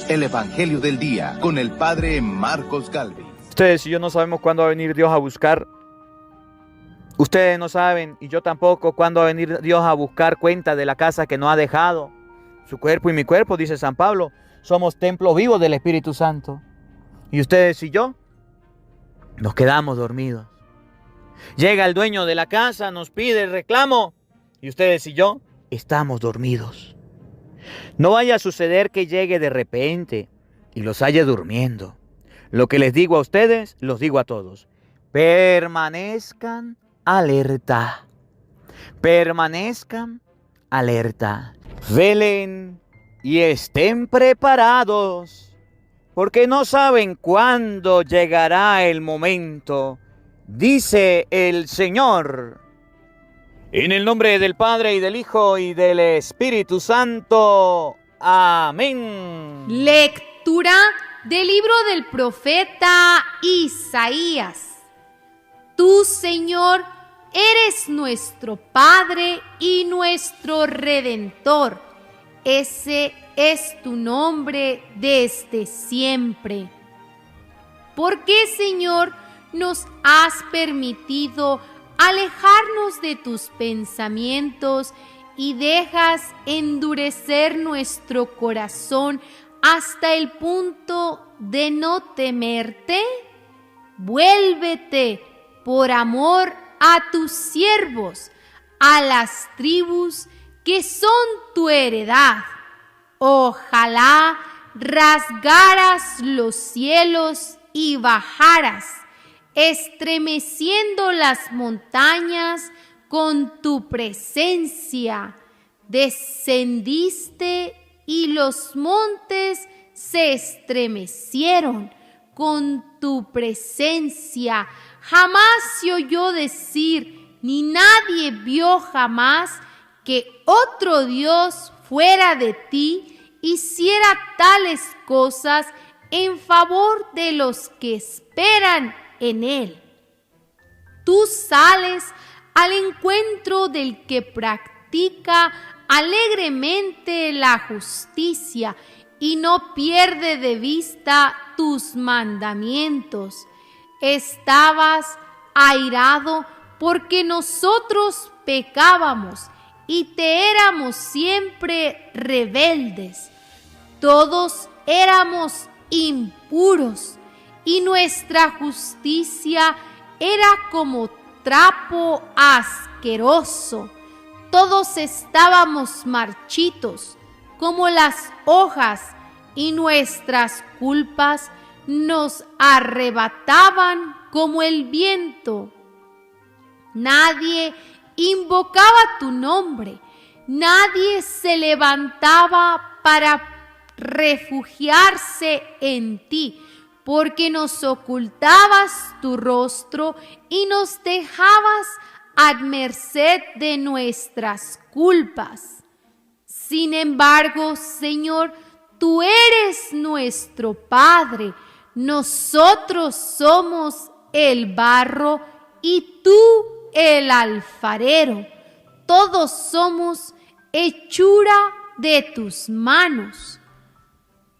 el Evangelio del Día con el Padre Marcos Galvis. Ustedes y yo no sabemos cuándo va a venir Dios a buscar. Ustedes no saben, y yo tampoco, cuándo va a venir Dios a buscar cuenta de la casa que nos ha dejado. Su cuerpo y mi cuerpo, dice San Pablo, somos templos vivos del Espíritu Santo. Y ustedes y yo nos quedamos dormidos. Llega el dueño de la casa, nos pide el reclamo, y ustedes y yo estamos dormidos. No vaya a suceder que llegue de repente y los haya durmiendo. Lo que les digo a ustedes, los digo a todos. Permanezcan alerta. Permanezcan alerta. Velen y estén preparados, porque no saben cuándo llegará el momento, dice el Señor. En el nombre del Padre, y del Hijo, y del Espíritu Santo. Amén. Lectura del libro del profeta Isaías. Tú, Señor, eres nuestro Padre y nuestro Redentor. Ese es tu nombre desde siempre. ¿Por qué, Señor, nos has permitido alejarnos de tus pensamientos y dejas endurecer nuestro corazón hasta el punto de no temerte? Vuélvete por amor a tus siervos, a las tribus que son tu heredad. Ojalá rasgaras los cielos y bajaras, estremeciendo las montañas con tu presencia. Descendiste y los montes se estremecieron con tu presencia. Jamás se oyó decir, ni nadie vio jamás, que otro Dios fuera de ti hiciera tales cosas en favor de los que esperan en Él. Tú sales al encuentro del que practica alegremente la justicia y no pierde de vista tus mandamientos. Estabas airado porque nosotros pecábamos y te éramos siempre rebeldes. Todos éramos impuros y nuestra justicia era como trapo asqueroso. Todos estábamos marchitos como las hojas y nuestras culpas nos arrebataban como el viento. Nadie invocaba tu nombre, nadie se levantaba para refugiarse en ti, porque nos ocultabas tu rostro y nos dejabas a merced de nuestras culpas. Sin embargo, Señor, tú eres nuestro Padre, nosotros somos el barro y tú el alfarero. Todos somos hechura de tus manos.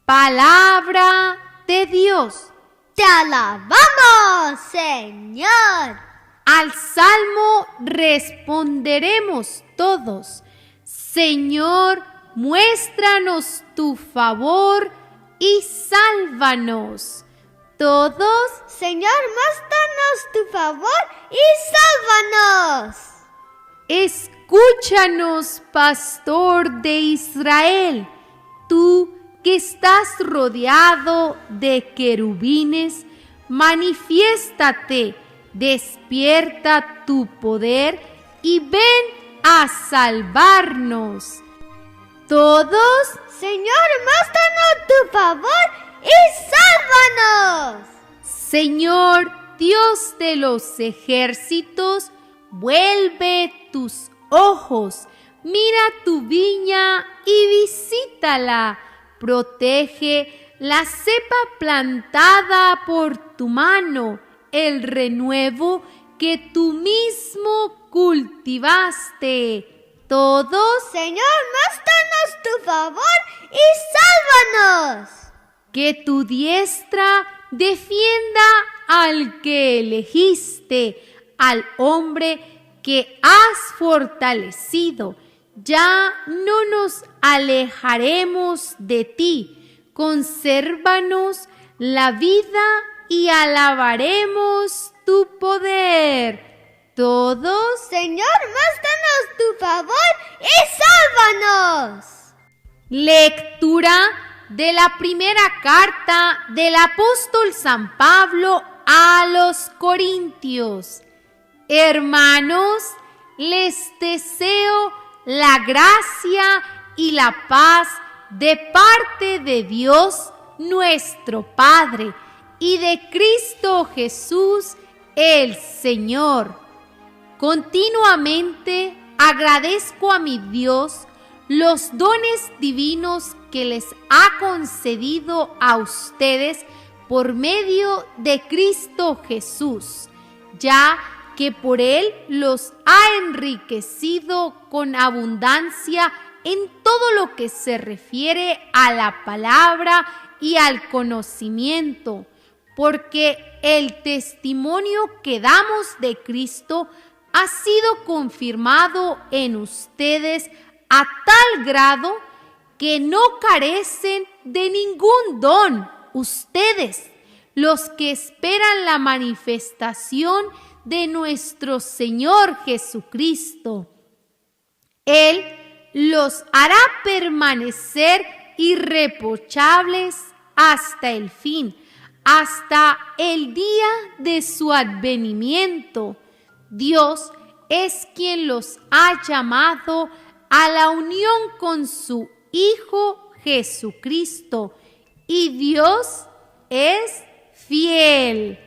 Palabra de Dios. ¡Te alabamos, Señor! Al salmo responderemos todos: Señor, muéstranos tu favor y sálvanos. Todos: Señor, muéstranos tu favor y sálvanos. Escúchanos, pastor de Israel, tú que estás rodeado de querubines, manifiéstate, despierta tu poder y ven a salvarnos. Todos: Señor, muéstranos tu favor y sálvanos. Señor, Dios de los ejércitos, vuelve tus ojos, mira tu viña y visítala. Protege la cepa plantada por tu mano, el renuevo que tú mismo cultivaste. Todos: Señor, muéstranos tu favor y sálvanos. que tu diestra defienda al que elegiste, al hombre que has fortalecido. Ya no nos alejaremos de ti. Consérvanos la vida y alabaremos tu poder. Todos, Señor, muéstranos tu favor y sálvanos. lectura de la primera carta del apóstol San Pablo a los Corintios. Hermanos, les deseo la gracia y la paz de parte de Dios nuestro Padre y de Cristo Jesús el Señor. Continuamente agradezco a mi Dios los dones divinos que les ha concedido a ustedes por medio de Cristo Jesús, ya que por Él los ha enriquecido con abundancia en todo lo que se refiere a la palabra y al conocimiento, porque el testimonio que damos de Cristo ha sido confirmado en ustedes a tal grado que no carecen de ningún don ustedes, los que esperan la manifestación de nuestro Señor Jesucristo. Él los hará permanecer irreprochables hasta el fin, hasta el día de su advenimiento. Dios es quien los ha llamado a la unión con su Hijo Jesucristo, y Dios es fiel.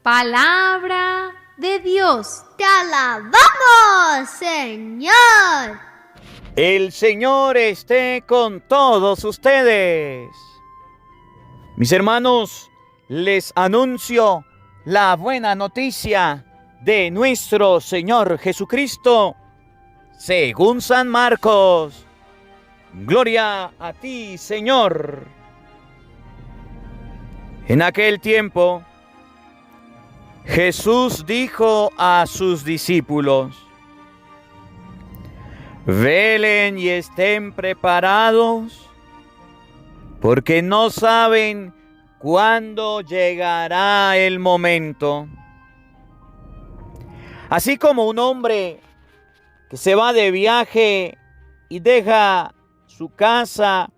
Palabra de Dios. Te alabamos, Señor. El Señor esté con todos ustedes. Mis hermanos, les anuncio la buena noticia de nuestro Señor Jesucristo, según San Marcos. Gloria a ti, Señor. En aquel tiempo, Jesús dijo a sus discípulos: velen y estén preparados, porque no saben cuándo llegará el momento. Así como un hombre que se va de viaje y deja su casa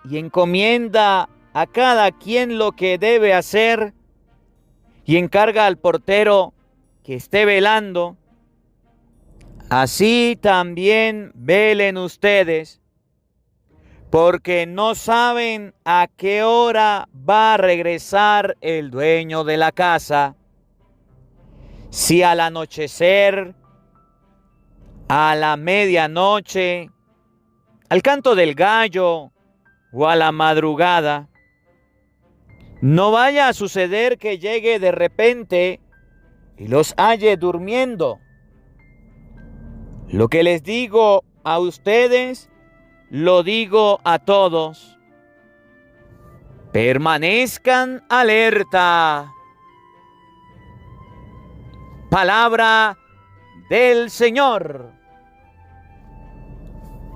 y encomienda a cada quien lo que debe hacer y encarga al portero que esté velando, así también velen ustedes, porque no saben a qué hora va a regresar el dueño de la casa, si al anochecer, a la medianoche, al canto del gallo o a la madrugada. No vaya a suceder que llegue de repente y los halle durmiendo. Lo que les digo a ustedes, lo digo a todos: permanezcan alerta. Palabra del Señor.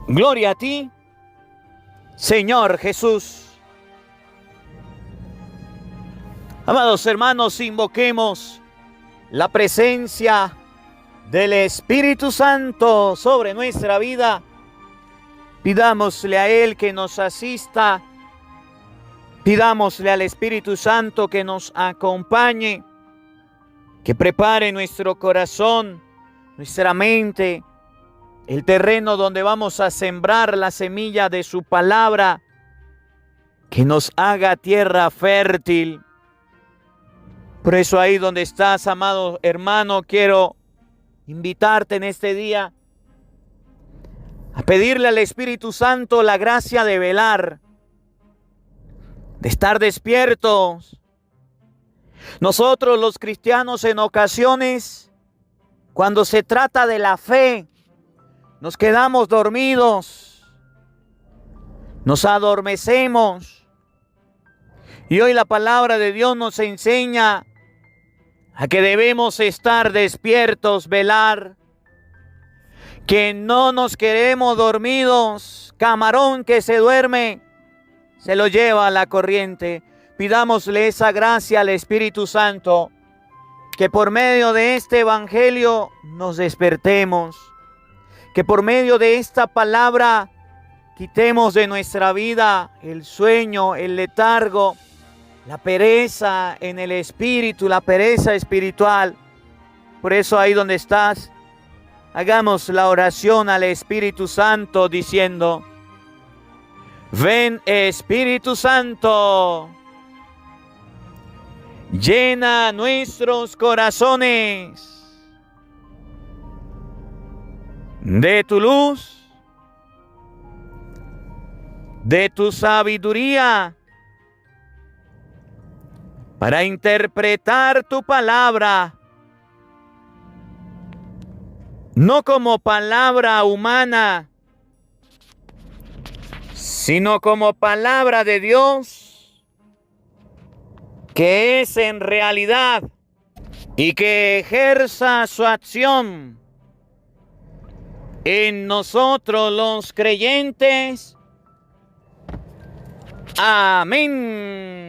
Gloria a ti, Señor Jesús. Amados hermanos, invoquemos la presencia del Espíritu Santo sobre nuestra vida. Pidámosle a Él que nos asista. Pidámosle al Espíritu Santo que nos acompañe, que prepare nuestro corazón, nuestra mente, el terreno donde vamos a sembrar la semilla de su palabra, que nos haga tierra fértil. Por eso ahí donde estás, amado hermano, quiero invitarte en este día a pedirle al Espíritu Santo la gracia de velar, de estar despiertos. Nosotros los cristianos en ocasiones, cuando se trata de la fe, nos quedamos dormidos, nos adormecemos, Y hoy la palabra de Dios nos enseña a que debemos estar despiertos, velar, que no nos queremos dormidos. Camarón que se duerme, se lo lleva a la corriente. Pidámosle esa gracia al Espíritu Santo, que por medio de este evangelio nos despertemos, que por medio de esta palabra quitemos de nuestra vida el sueño, el letargo, la pereza en el espíritu, la pereza espiritual. Por eso ahí donde estás, hagamos la oración al Espíritu Santo diciendo: ven Espíritu Santo, llena nuestros corazones de tu luz, de tu sabiduría, para interpretar tu palabra, no como palabra humana, sino como palabra de Dios, que es en realidad y que ejerza su acción en nosotros los creyentes. Amén.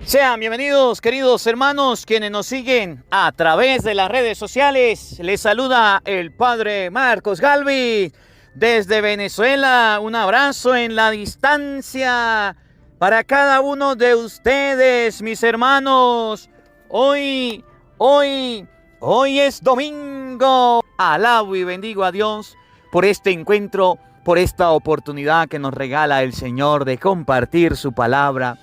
Sean bienvenidos, queridos hermanos, quienes nos siguen a través de las redes sociales. Les saluda el Padre Marcos Galvi desde Venezuela. Un abrazo en la distancia para cada uno de ustedes, mis hermanos. Hoy es domingo. Alabo y bendigo a Dios por este encuentro, por esta oportunidad que nos regala el Señor de compartir su palabra,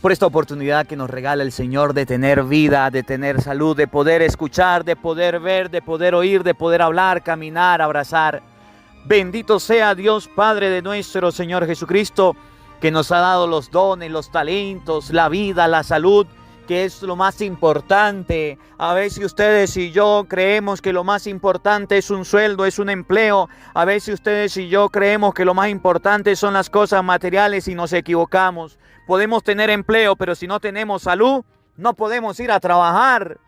por esta oportunidad que nos regala el Señor de tener vida, de tener salud, de poder escuchar, de poder ver, de poder oír, de poder hablar, caminar, abrazar. Bendito sea Dios Padre de nuestro Señor Jesucristo, que nos ha dado los dones, los talentos, la vida, la salud, que es lo más importante. A veces ustedes y yo creemos que lo más importante es un sueldo, es un empleo. A veces ustedes y yo creemos que lo más importante son las cosas materiales y nos equivocamos. Podemos tener empleo, pero si no tenemos salud, no podemos ir a trabajar.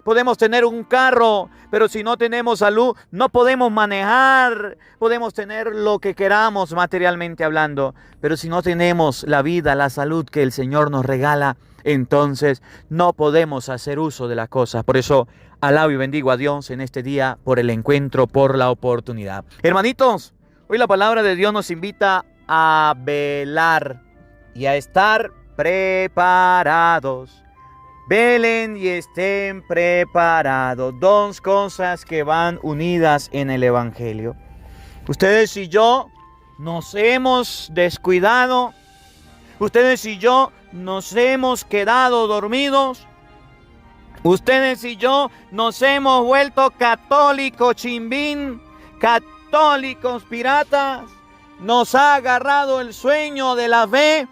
Podemos tener un carro, pero si no tenemos salud, no podemos manejar. Podemos tener lo que queramos materialmente hablando, pero si no tenemos la vida, la salud que el Señor nos regala, entonces no podemos hacer uso de las cosas. Por eso alabo y bendigo a Dios en este día por el encuentro, por la oportunidad. Hermanitos, hoy la palabra de Dios nos invita a velar y a estar preparados. Velen y estén preparados. Dos cosas que van unidas en el evangelio. Ustedes y yo nos hemos descuidado. Ustedes y yo nos hemos quedado dormidos. Ustedes y yo nos hemos vuelto católicos chimbín, católicos piratas. Nos ha agarrado el sueño de la fe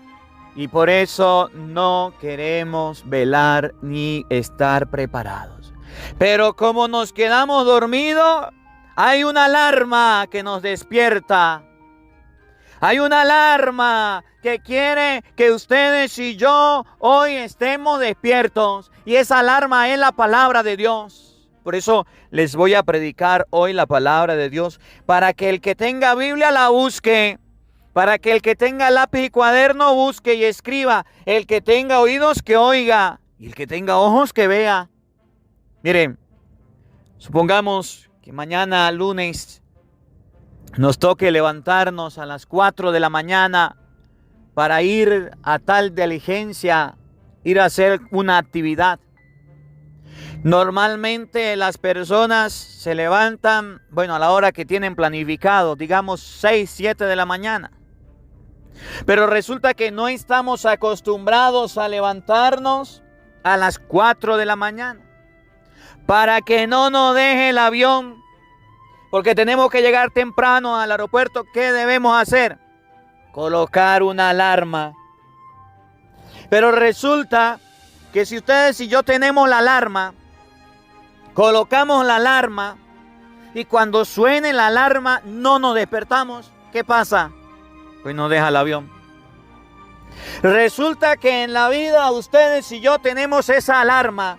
y por eso no queremos velar ni estar preparados. Pero como nos quedamos dormidos, hay una alarma que nos despierta. Hay una alarma que quiere que ustedes y yo hoy estemos despiertos. Y esa alarma es la palabra de Dios. Por eso les voy a predicar hoy la palabra de Dios, para que el que tenga Biblia la busque, para que el que tenga lápiz y cuaderno busque y escriba, el que tenga oídos que oiga y el que tenga ojos que vea. Miren, supongamos que mañana lunes nos toque levantarnos a las 4 de la mañana para ir a tal diligencia, ir a hacer una actividad. Normalmente las personas se levantan, a la hora que tienen planificado, digamos 6, 7 de la mañana. Pero resulta que no estamos acostumbrados a levantarnos a las 4 de la mañana. Para que no nos deje el avión, porque tenemos que llegar temprano al aeropuerto, ¿qué debemos hacer? Colocar una alarma. Pero resulta que si ustedes y yo tenemos la alarma, colocamos la alarma y cuando suene la alarma no nos despertamos, ¿qué pasa? Pues nos deja el avión. Resulta que en la vida ustedes y yo tenemos esa alarma.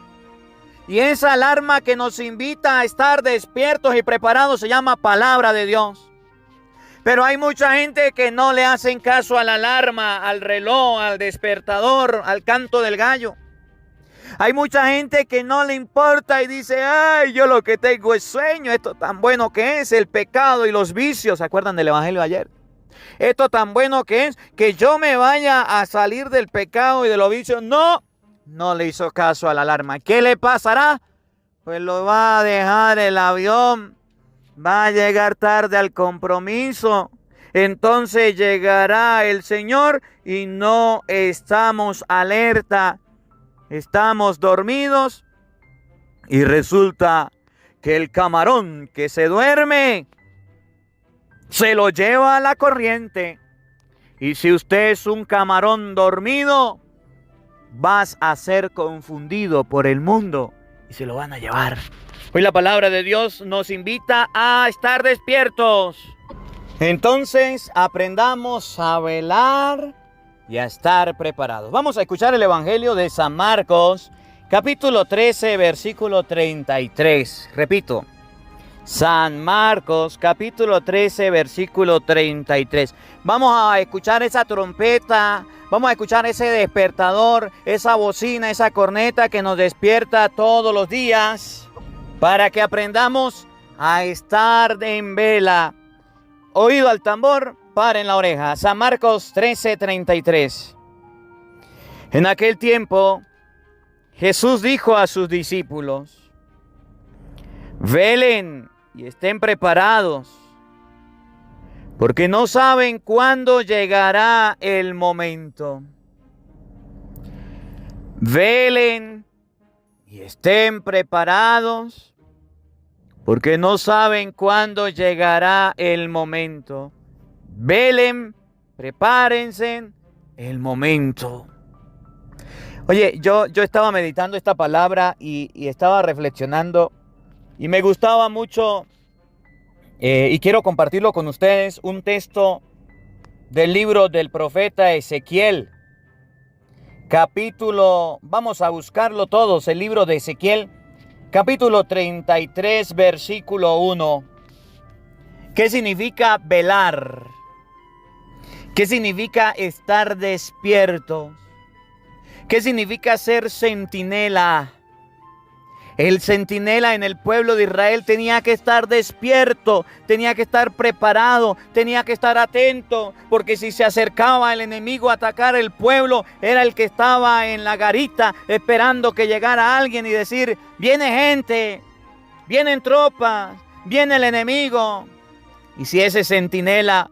Y esa alarma que nos invita a estar despiertos y preparados se llama palabra de Dios. Pero hay mucha gente que no le hacen caso a la alarma, al reloj, al despertador, al canto del gallo. Hay mucha gente que no le importa y dice, ay, yo lo que tengo es sueño, esto tan bueno que es el pecado y los vicios. ¿Se acuerdan del evangelio de ayer? Esto tan bueno que es que yo me vaya a salir del pecado y de los vicios. No le hizo caso a la alarma. ¿Qué le pasará? Pues lo va a dejar el avión, va a llegar tarde al compromiso. Entonces llegará el Señor y no estamos alerta. Estamos dormidos y resulta que el camarón que se duerme se lo lleva a la corriente. Y si usted es un camarón dormido, vas a ser confundido por el mundo y se lo van a llevar. Hoy la palabra de Dios nos invita a estar despiertos. Entonces aprendamos a velar y a estar preparados. Vamos a escuchar el Evangelio de San Marcos, capítulo 13, versículo 33. Repito, San Marcos, capítulo 13, versículo 33. Vamos a escuchar esa trompeta, vamos a escuchar ese despertador, esa bocina, esa corneta que nos despierta todos los días para que aprendamos a estar en vela. Oído al tambor, paren la oreja. San Marcos 13, 33. En aquel tiempo, Jesús dijo a sus discípulos, velen y estén preparados, porque no saben cuándo llegará el momento. Velen y estén preparados, porque no saben cuándo llegará el momento. Velen, prepárense, el momento. Oye, yo estaba meditando esta palabra y estaba reflexionando y me gustaba mucho y quiero compartirlo con ustedes, un texto del libro del profeta Ezequiel, capítulo, vamos a buscarlo todos, el libro de Ezequiel, capítulo 33, versículo 1. ¿Qué significa velar? ¿Qué significa estar despiertos? ¿Qué significa ser centinela? El centinela en el pueblo de Israel tenía que estar despierto, tenía que estar preparado, tenía que estar atento, porque si se acercaba el enemigo a atacar el pueblo, era el que estaba en la garita esperando que llegara alguien y decir, viene gente, vienen tropas, viene el enemigo. Y si ese centinela,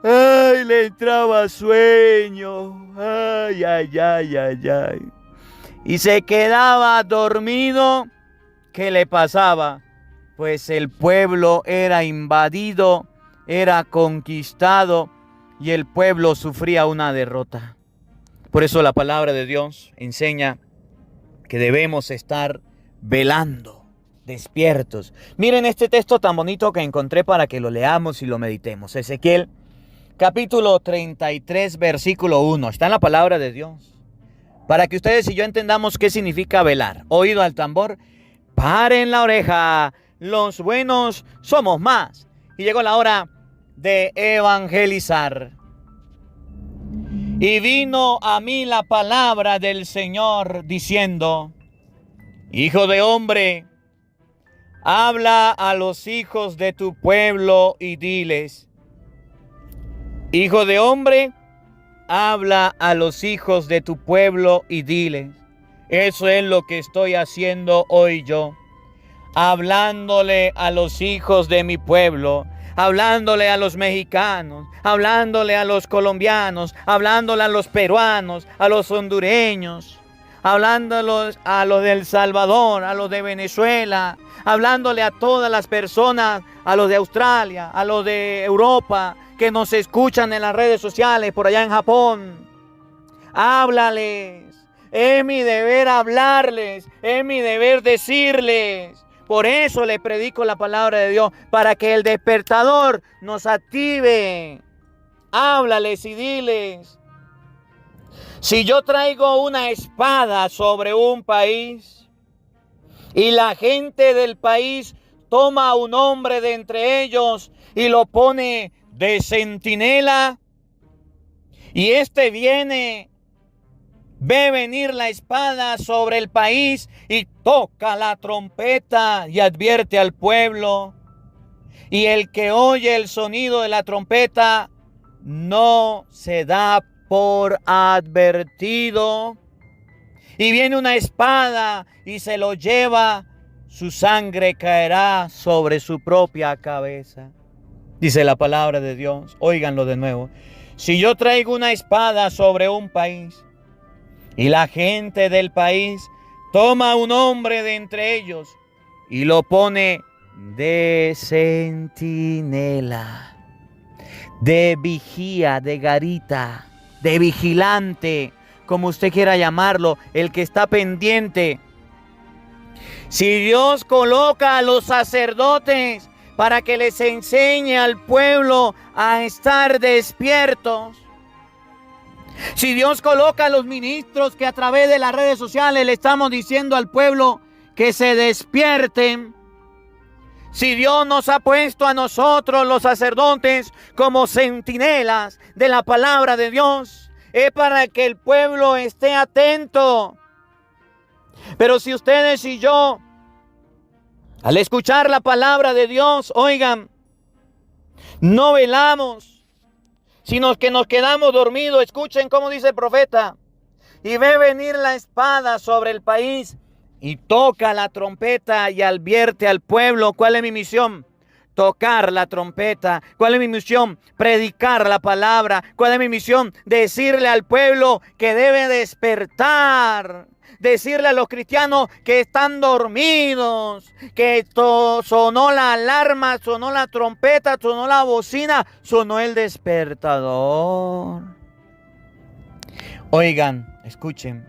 ay, le entraba sueño, ay, y se quedaba dormido, ¿qué le pasaba? Pues el pueblo era invadido, era conquistado y el pueblo sufría una derrota. Por eso la palabra de Dios enseña que debemos estar velando, despiertos. Miren este texto tan bonito que encontré para que lo leamos y lo meditemos. Ezequiel, capítulo 33, versículo 1. Está en la palabra de Dios. Para que ustedes y yo entendamos qué significa velar. Oído al tambor, paren la oreja. Los buenos somos más. Y llegó la hora de evangelizar. Y vino a mí la palabra del Señor diciendo, Hijo de hombre, habla a los hijos de tu pueblo y diles, Hijo de hombre, habla a los hijos de tu pueblo y diles. Eso es lo que estoy haciendo hoy yo. Hablándole a los hijos de mi pueblo, hablándole a los mexicanos, hablándole a los colombianos, hablándole a los peruanos, a los hondureños, hablándolos a los de El Salvador, a los de Venezuela, hablándole a todas las personas, a los de Australia, a los de Europa, que nos escuchan en las redes sociales, por allá en Japón. Háblales. Es mi deber hablarles. Es mi deber decirles. Por eso le predico la palabra de Dios, para que el despertador nos active. Háblales y diles. Si yo traigo una espada sobre un país y la gente del país toma a un hombre de entre ellos y lo pone de centinela, y este ve venir la espada sobre el país y toca la trompeta y advierte al pueblo, y el que oye el sonido de la trompeta no se da por advertido, y viene una espada y se lo lleva, su sangre caerá sobre su propia cabeza. Dice la palabra de Dios. Óiganlo de nuevo. Si yo traigo una espada sobre un país y la gente del país toma a un hombre de entre ellos y lo pone de centinela, de vigía, de garita, de vigilante, como usted quiera llamarlo, el que está pendiente. Si Dios coloca a los sacerdotes para que les enseñe al pueblo a estar despiertos, si Dios coloca a los ministros que a través de las redes sociales le estamos diciendo al pueblo que se despierten, si Dios nos ha puesto a nosotros los sacerdotes como centinelas de la palabra de Dios, es para que el pueblo esté atento. Pero si ustedes y yo, al escuchar la palabra de Dios, oigan, no velamos, sino que nos quedamos dormidos, escuchen cómo dice el profeta, y ve venir la espada sobre el país y toca la trompeta y advierte al pueblo. ¿Cuál es mi misión? Tocar la trompeta. ¿Cuál es mi misión? Predicar la palabra. ¿Cuál es mi misión? Decirle al pueblo que debe despertar. Decirle a los cristianos que están dormidos, que sonó la alarma, sonó la trompeta, sonó la bocina, sonó el despertador. Oigan, escuchen.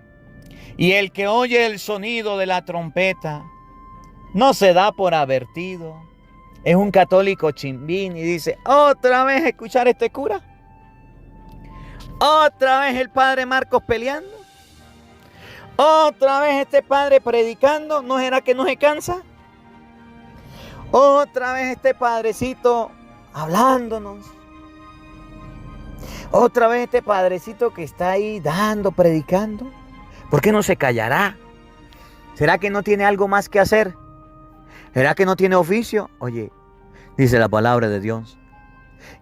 Y el que oye el sonido de la trompeta no se da por advertido. Es un católico chimbín y dice, otra vez escuchar a este cura. Otra vez el padre Marcos peleando. Otra vez este padre predicando. ¿No será que no se cansa? Otra vez este padrecito hablándonos. Otra vez este padrecito que está ahí dando, predicando. ¿Por qué no se callará? ¿Será que no tiene algo más que hacer? ¿Será que no tiene oficio? Oye, dice la palabra de Dios,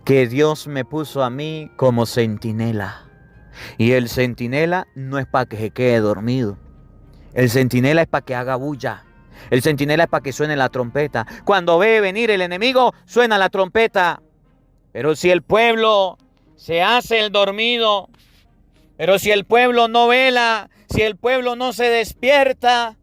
que Dios me puso a mí como centinela. Y el centinela no es para que se quede dormido. El centinela es para que haga bulla. El centinela es para que suene la trompeta. Cuando ve venir el enemigo, suena la trompeta. Pero si el pueblo se hace el dormido, pero si el pueblo no vela, si el pueblo no se despierta,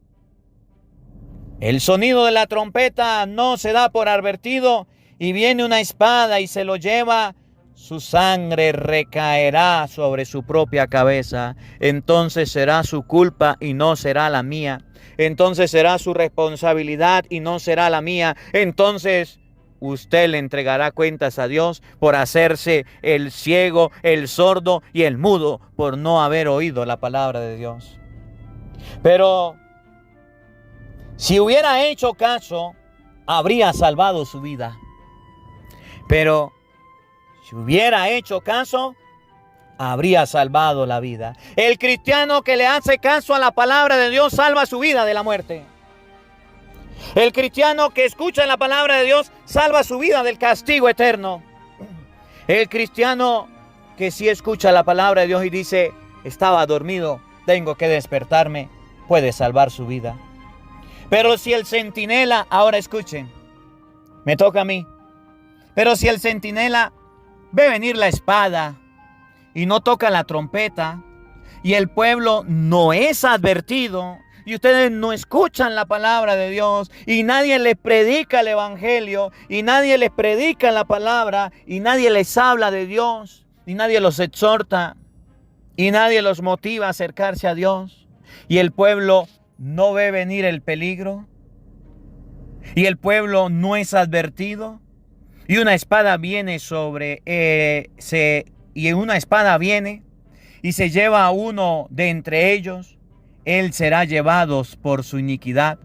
el sonido de la trompeta no se da por advertido y viene una espada y se lo lleva, su sangre recaerá sobre su propia cabeza. Entonces será su culpa y no será la mía. Entonces será su responsabilidad y no será la mía. Entonces usted le entregará cuentas a Dios por hacerse el ciego, el sordo y el mudo por no haber oído la palabra de Dios. Pero si hubiera hecho caso, habría salvado su vida. Pero si hubiera hecho caso, habría salvado la vida. El cristiano que le hace caso a la palabra de Dios salva su vida de la muerte. El cristiano que escucha la palabra de Dios salva su vida del castigo eterno. El cristiano que sí escucha la palabra de Dios y dice, estaba dormido, tengo que despertarme, puede salvar su vida. Pero si el centinela, ahora escuchen, me toca a mí. Pero si el centinela ve venir la espada y no toca la trompeta, y el pueblo no es advertido, y ustedes no escuchan la palabra de Dios, y nadie les predica el evangelio, y nadie les predica la palabra, y nadie les habla de Dios, y nadie los exhorta, y nadie los motiva a acercarse a Dios, y el pueblo no ve venir el peligro, y el pueblo no es advertido, y una espada viene y se lleva a uno de entre ellos, él será llevado por su iniquidad.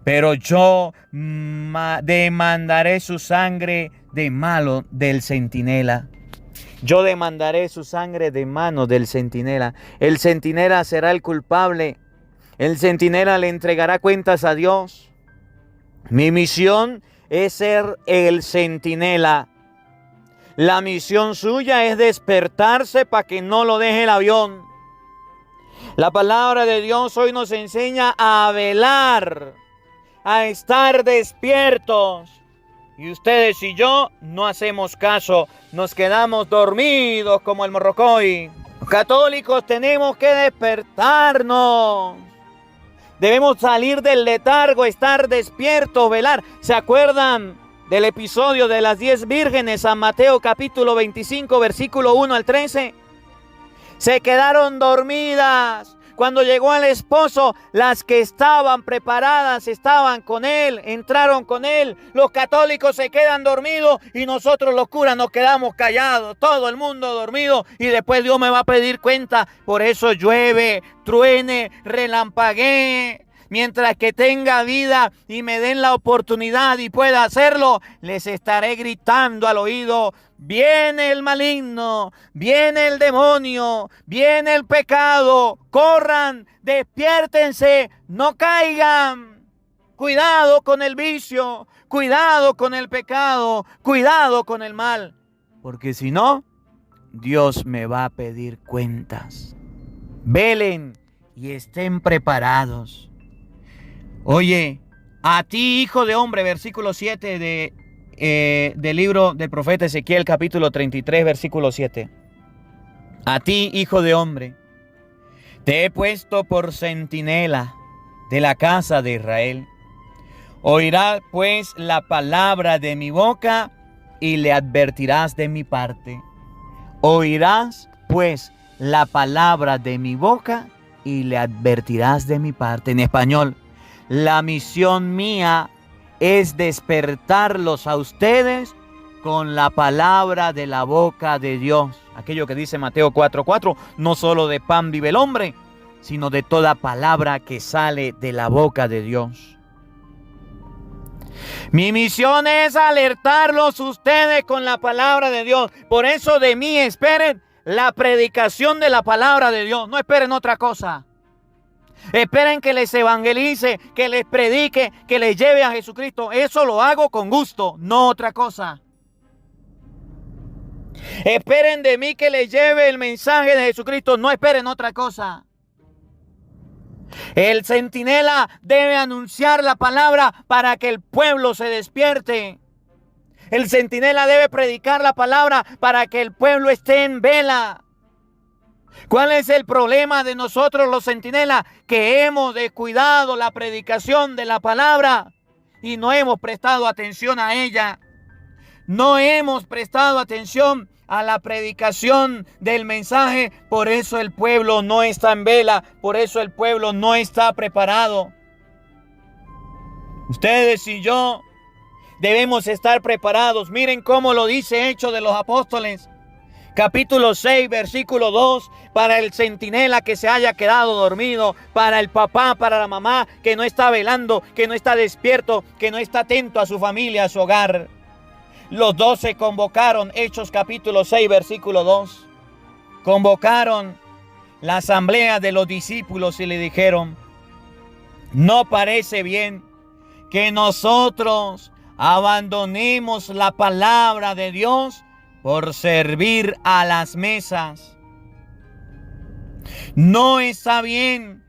Pero yo demandaré su sangre de mano del centinela. Yo demandaré su sangre de mano del centinela. El centinela será el culpable. El centinela le entregará cuentas a Dios. Mi misión es ser el centinela. La misión suya es despertarse para que no lo deje el avión. La palabra de Dios hoy nos enseña a velar, a estar despiertos. Y ustedes y yo no hacemos caso, nos quedamos dormidos como el morrocoy. Los católicos tenemos que despertarnos. Debemos salir del letargo, estar despiertos, velar. ¿Se acuerdan del episodio de las 10 vírgenes, San Mateo capítulo 25, versículo 1 al 13? Se quedaron dormidas. Cuando llegó el esposo, las que estaban preparadas estaban con él, entraron con él. Los católicos se quedan dormidos y nosotros los curas nos quedamos callados. Todo el mundo dormido y después Dios me va a pedir cuenta. Por eso llueve, truene, relampaguee. Mientras que tenga vida y me den la oportunidad y pueda hacerlo, les estaré gritando al oído: viene el maligno, viene el demonio, viene el pecado. Corran, despiértense, no caigan. Cuidado con el vicio, cuidado con el pecado, cuidado con el mal. Porque si no, Dios me va a pedir cuentas. Velen y estén preparados. Oye, a ti, hijo de hombre, versículo 7 del libro del profeta Ezequiel, capítulo 33, versículo 7. A ti, hijo de hombre, te he puesto por centinela de la casa de Israel. Oirás pues la palabra de mi boca y le advertirás de mi parte. Oirás pues la palabra de mi boca y le advertirás de mi parte. En español: la misión mía es despertarlos a ustedes con la palabra de la boca de Dios. Aquello que dice Mateo 4:4, no solo de pan vive el hombre, sino de toda palabra que sale de la boca de Dios. Mi misión es alertarlos ustedes con la palabra de Dios. Por eso de mí esperen la predicación de la palabra de Dios. No esperen otra cosa. Esperen que les evangelice, que les predique, que les lleve a Jesucristo. Eso lo hago con gusto, no otra cosa. Esperen de mí que les lleve el mensaje de Jesucristo. No esperen otra cosa. El centinela debe anunciar la palabra para que el pueblo se despierte. El centinela debe predicar la palabra para que el pueblo esté en vela. ¿Cuál es el problema de nosotros los centinelas? Que hemos descuidado la predicación de la palabra y no hemos prestado atención a ella. No hemos prestado atención a la predicación del mensaje. Por eso el pueblo no está en vela. Por eso el pueblo no está preparado. Ustedes y yo debemos estar preparados. Miren cómo lo dice Hechos de los Apóstoles. Capítulo 6, versículo 2, para el centinela que se haya quedado dormido, para el papá, para la mamá que no está velando, que no está despierto, que no está atento a su familia, a su hogar. Los 12 convocaron, Hechos capítulo 6, versículo 2. Convocaron la asamblea de los discípulos y le dijeron: no parece bien que nosotros abandonemos la palabra de Dios por servir a las mesas. No está bien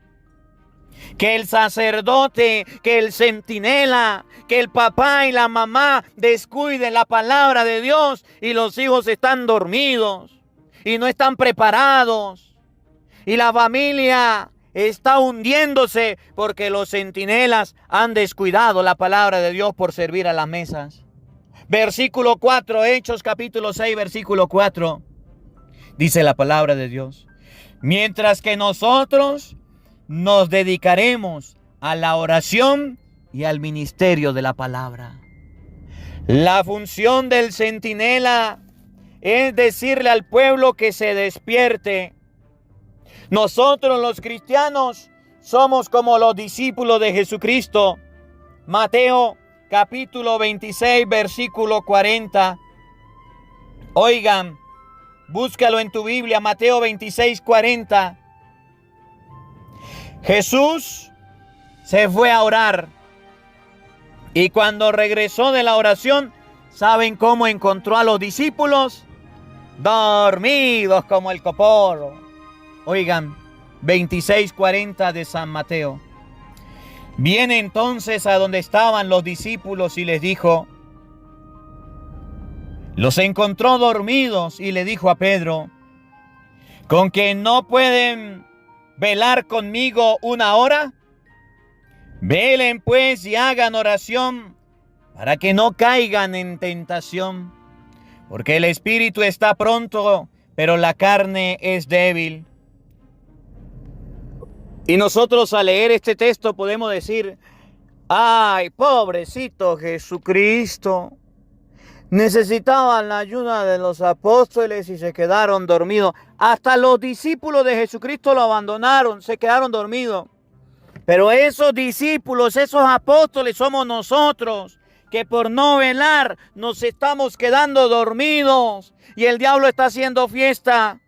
que el sacerdote, que el centinela, que el papá y la mamá descuiden la palabra de Dios y los hijos están dormidos y no están preparados. Y la familia está hundiéndose porque los centinelas han descuidado la palabra de Dios por servir a las mesas. Versículo 4, Hechos capítulo 6, versículo 4. Dice la palabra de Dios: mientras que nosotros nos dedicaremos a la oración y al ministerio de la palabra. La función del centinela es decirle al pueblo que se despierte. Nosotros los cristianos somos como los discípulos de Jesucristo. Mateo capítulo 26, versículo 40. Oigan, búscalo en tu Biblia, Mateo 26, 40. Jesús se fue a orar y cuando regresó de la oración, ¿saben cómo encontró a los discípulos? Dormidos como el coporo. Oigan, 26:40 de San Mateo. Viene entonces a donde estaban los discípulos y les dijo, los encontró dormidos y le dijo a Pedro, ¿con que no pueden velar conmigo una hora? Velen pues y hagan oración para que no caigan en tentación, porque el espíritu está pronto, pero la carne es débil. Y nosotros al leer este texto podemos decir, ay, pobrecito Jesucristo, necesitaban la ayuda de los apóstoles y se quedaron dormidos. Hasta los discípulos de Jesucristo lo abandonaron, se quedaron dormidos. Pero esos discípulos, esos apóstoles somos nosotros, que por no velar nos estamos quedando dormidos y el diablo está haciendo fiesta.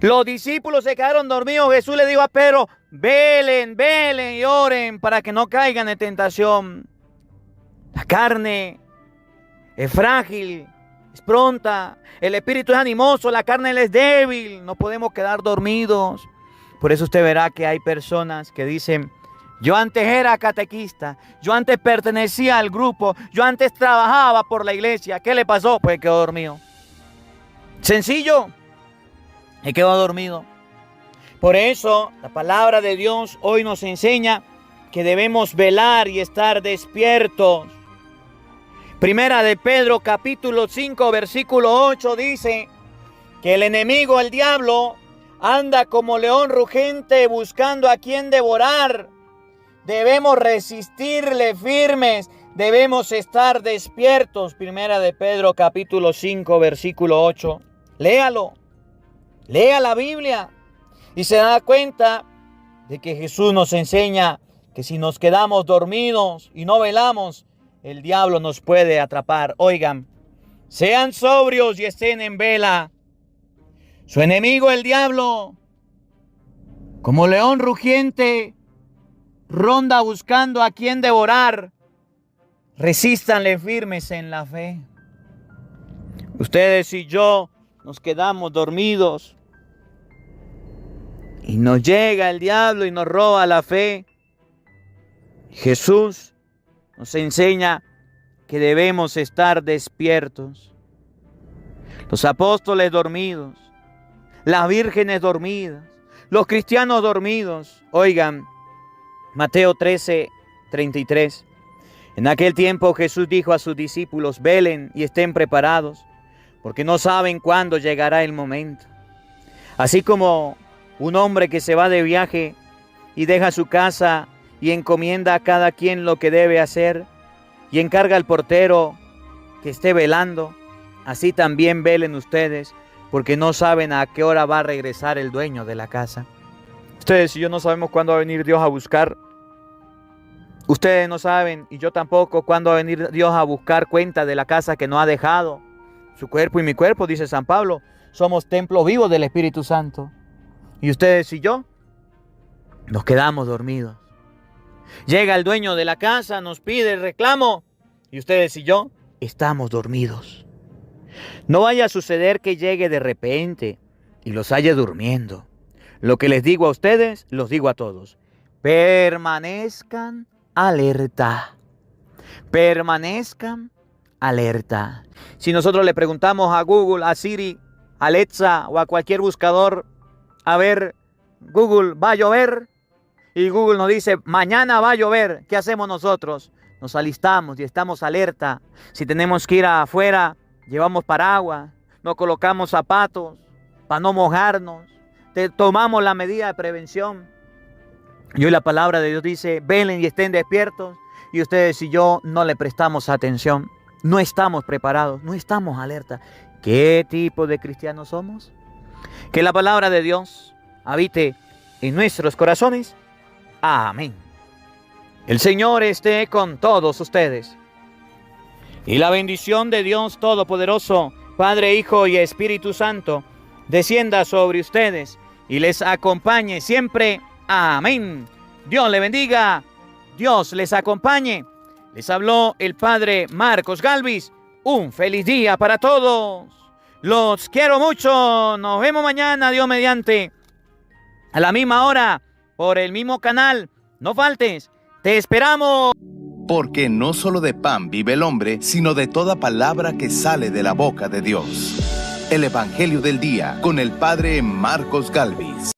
Los discípulos se quedaron dormidos. Jesús le dijo a Pedro, velen, velen y oren para que no caigan en tentación. La carne es frágil, es pronta, el espíritu es animoso, la carne es débil, no podemos quedar dormidos. Por eso usted verá que hay personas que dicen, yo antes era catequista, yo antes pertenecía al grupo, yo antes trabajaba por la iglesia. ¿Qué le pasó? Pues quedó dormido. Sencillo, y quedó dormido. Por eso la palabra de Dios hoy nos enseña que debemos velar y estar despiertos. Primera de Pedro capítulo 5 versículo 8 dice que el enemigo, el diablo, anda como león rugente buscando a quien devorar. Debemos resistirle firmes, debemos estar despiertos. Primera de Pedro capítulo 5 versículo 8. Léalo, lea la Biblia y se da cuenta de que Jesús nos enseña que si nos quedamos dormidos y no velamos, el diablo nos puede atrapar. Oigan, sean sobrios y estén en vela. Su enemigo, el diablo, como león rugiente, ronda buscando a quien devorar. Resístanle firmes en la fe. Ustedes y yo nos quedamos dormidos y nos llega el diablo y nos roba la fe. Jesús nos enseña que debemos estar despiertos. Los apóstoles dormidos, las vírgenes dormidas, los cristianos dormidos. Oigan, Mateo 13:33. En aquel tiempo Jesús dijo a sus discípulos, velen y estén preparados, porque no saben cuándo llegará el momento. Así como un hombre que se va de viaje y deja su casa y encomienda a cada quien lo que debe hacer y encarga al portero que esté velando, así también velen ustedes, porque no saben a qué hora va a regresar el dueño de la casa. Ustedes y yo no sabemos cuándo va a venir Dios a buscar. Ustedes no saben, y yo tampoco, cuándo va a venir Dios a buscar cuenta de la casa que nos ha dejado. Su cuerpo y mi cuerpo, dice San Pablo, somos templos vivos del Espíritu Santo. Y ustedes y yo nos quedamos dormidos. Llega el dueño de la casa, nos pide el reclamo, y ustedes y yo estamos dormidos. No vaya a suceder que llegue de repente y los haya durmiendo. Lo que les digo a ustedes, los digo a todos. Permanezcan alerta. Permanezcan alerta. Si nosotros le preguntamos a Google, a Siri, a Alexa o a cualquier buscador, a ver, Google, ¿va a llover? Y Google nos dice, mañana va a llover. ¿Qué hacemos nosotros? Nos alistamos y estamos alerta. Si tenemos que ir afuera, llevamos paraguas, nos colocamos zapatos para no mojarnos. Tomamos la medida de prevención. Y hoy la palabra de Dios dice, velen y estén despiertos. Y ustedes y yo no le prestamos atención. No estamos preparados, no estamos alerta. ¿Qué tipo de cristianos somos? Que la palabra de Dios habite en nuestros corazones. Amén. El Señor esté con todos ustedes. Y la bendición de Dios Todopoderoso, Padre, Hijo y Espíritu Santo, descienda sobre ustedes y les acompañe siempre. Amén. Dios le bendiga. Dios les acompañe. Les habló el Padre Marcos Galvis. Un feliz día para todos. Los quiero mucho. Nos vemos mañana, Dios mediante. A la misma hora, por el mismo canal. No faltes. Te esperamos. Porque no solo de pan vive el hombre, sino de toda palabra que sale de la boca de Dios. El Evangelio del Día con el Padre Marcos Galvis.